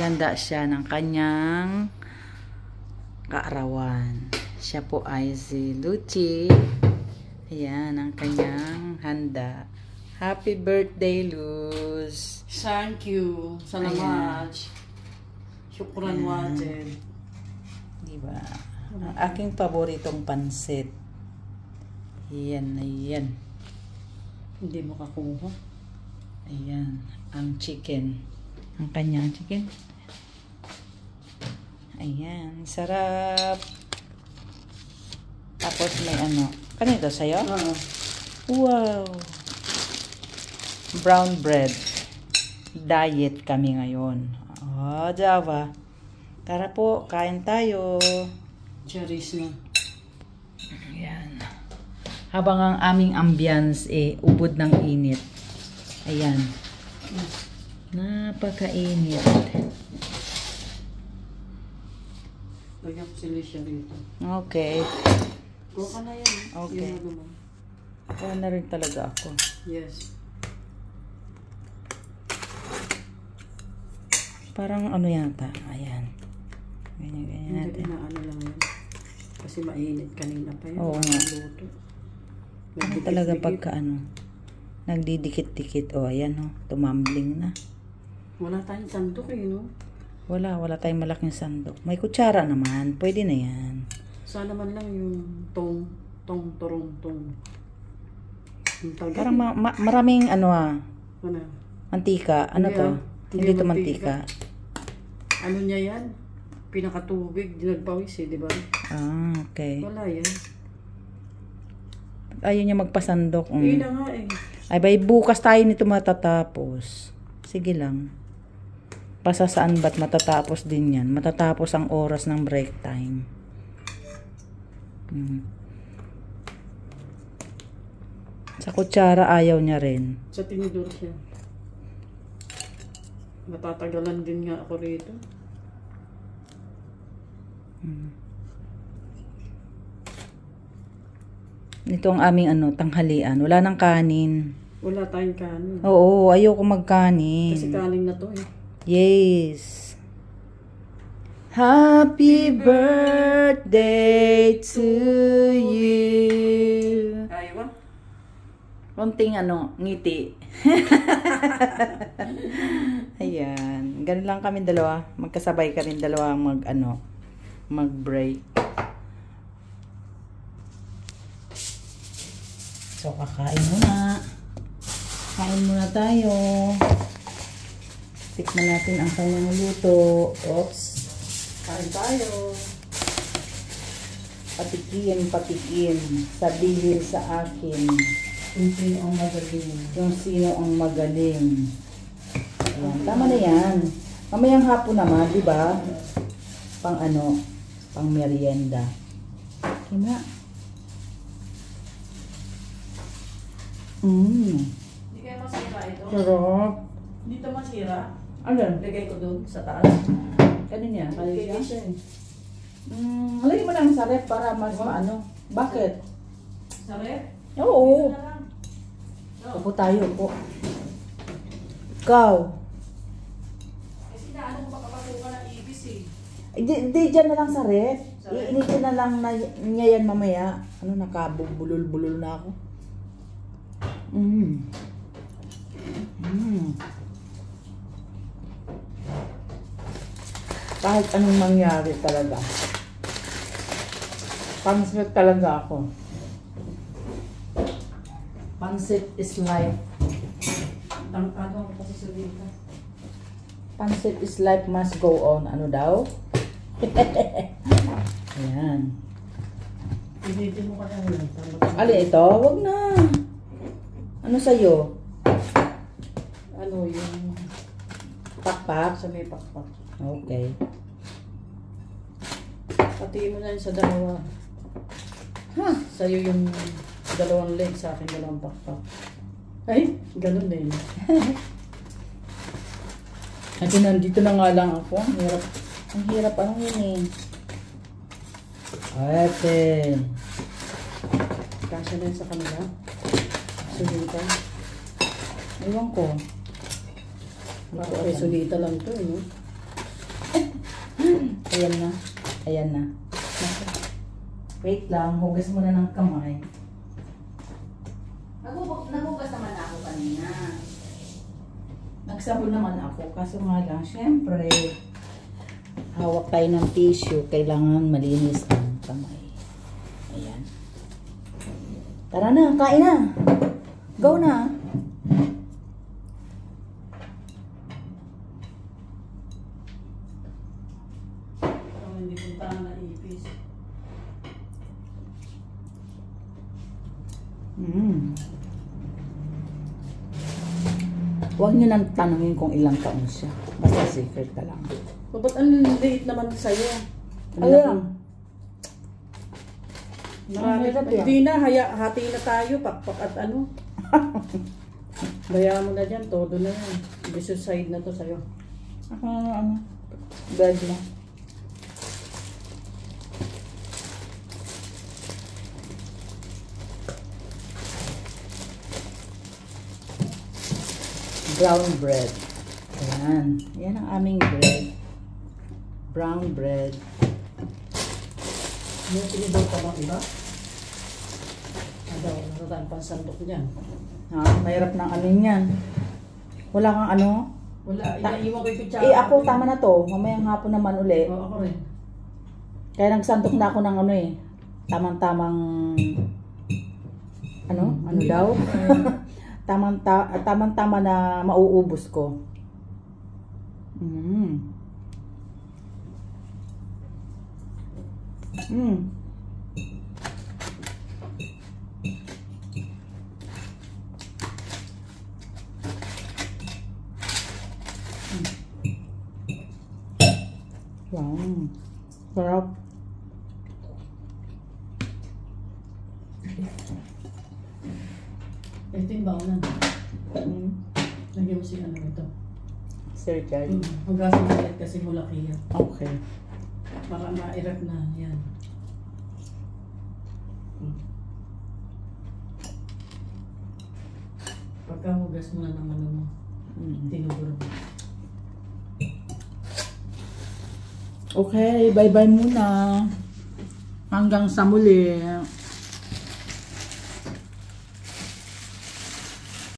naghahanda siya ng kanyang kaarawan. Siya po ay si Lucy. Ayan ang kanyang handa. Happy birthday, Luz! Thank you. Salamat. Shukran wajid. Diba? Ang aking paboritong pansit. Ayan, ayan. Hindi mo kakuha. Ayan, ang chicken. Ang kanyang chicken. Ayan, sarap. Tapos may ano. Kanito sa'yo? Oo. Wow! Brown bread. Diet kami ngayon. Oh, Java. Tara po, kain tayo. Cherries na. Ayan. Habang ang aming ambience ubod ng init. Ayan. Napakainit. Lagyan ko sila siya rito. Okay. Go ka na yan. Okay. Kaya na rin talaga ako. Yes. Parang ano yata. Ayan. Ganyan Hindi natin. na ano lang yan. Kasi mainit kanina pa yun. Oo nga. Luto. Ano talaga pagka ano. Nagdidikit-dikit. O, ayan o. Tumambling na. Wala tayong sandok no? Wala tayong malaking sandok. May kutsara naman. Pwede na yan. Sana man lang yung tong. Parang maraming ano Ano? mantika. Ano to? Hindi to mantika. Ano niya yan? Pinakatubig, dinagpawis di ba? Ah, okay. Wala yan. Ayaw niya magpasandok. Yun na nga Ay, bay, bukas tayo nito matatapos. Sige lang. Basta saan ba't matatapos din yan? Matatapos ang oras ng break time. Sa kutsara ayaw niya rin. Sa tinidor siya. Matatagalan din nga ako rito. Ito ang aming tanghalian. Wala nang kanin. Wala tayong kanin. Oo, ayoko magkanin. Kasi kanin na to Yes. Happy birthday to you. Ayaw ba? Konting ngiti. Ayan. Ganun lang kami dalawa. Magkasabay kami dalawa mag-break. So, kakain muna. Kain muna tayo. Tikman natin ang kanyang luto. Oops. Kain tayo. Patikim. Sabihin sa akin. Kung sino ang magaling. Kung sino ang magaling. Ayan. Tama na yan. Mamayang hapon naman, di ba? Pang merienda. Kina. Hindi kaya masira ito? Sarap. Hindi ito masira. Ano? Lagay ko doon sa taas. Kanin yan? Lagay siya Lagay mo lang sa ref para mas maano. Bakit? Sa ref? Oo. Upo tayo, upo. Ikaw. Kasi naano ko makapasukan ng ibis Di dyan na lang sa ref. Iinitin na lang niya yan mamaya. Nakabulol-bulol na ako. Kahit anong mangyari talaga. Pansit talaga ako. Pansit is life. Ano ko kasi sabihin ka? Pansit is life must go on. Ano daw? Ayan. Pinitin mo ka na lang. Alin ito? Wag na. Ano sa'yo? Ano yung Pakpak? sa may pakpak. Okay. Pati mo na yun sa dalawa. Sa'yo yung dalawang leg, sa akin dalawang pakpak. Ay, ganun din. Kasi nandito na nga lang ako. Ang hirap yun Ate. Kasya na yun sa kanila. Sulita. Ewan ko. Okay, sulita lang to, no? Ayan na. Ayan na. Wait lang, hugas muna ng kamay. Naghugas naman ako kanina. Nagsabon naman ako, kaso nga lang, syempre, hawak tayo ng tissue, kailangan malinis ang kamay. Ayan. Tara na, kain na. Go na. Hindi puntahan na ipis. Huwag nyo nang tanongin kung ilang taon siya. Basta secret ka lang. So, ba't ang liit naman sa'yo? Ayan. Marami. Ang hirap yan. Hindi na, hati na tayo, pakpak at ano. Bayaan mo na dyan, todo na yan. Vicious side na to sa'yo. Ano? Bed na. Brown bread. Ayan. Yan ang aming bread. Brown bread. May tinidaw ka bang iba? Ano, natatang pansandok niyan. Ha? Mahirap ng ano yan. Wala kang ano? Wala, inaiwan ko yung kutsara. Ako, tama na to. Mamayang hapon naman uli. Oo, ako rin. Kaya nagsantok na ako ng ano eh. Tamang-tamang... Ano? Ano daw? Tamang-tama na mauubos ko. Wow. Sarap. Ito yung baonan. Lagyan mo si ano ito. Sir Charlie. Hugasan mo ulit kasi mulaki yan. Okay. Para ma-erect na yan. Pagka hugas mo na ng ano mo, tinuburo mo. Okay, bye-bye muna. Hanggang sa muli.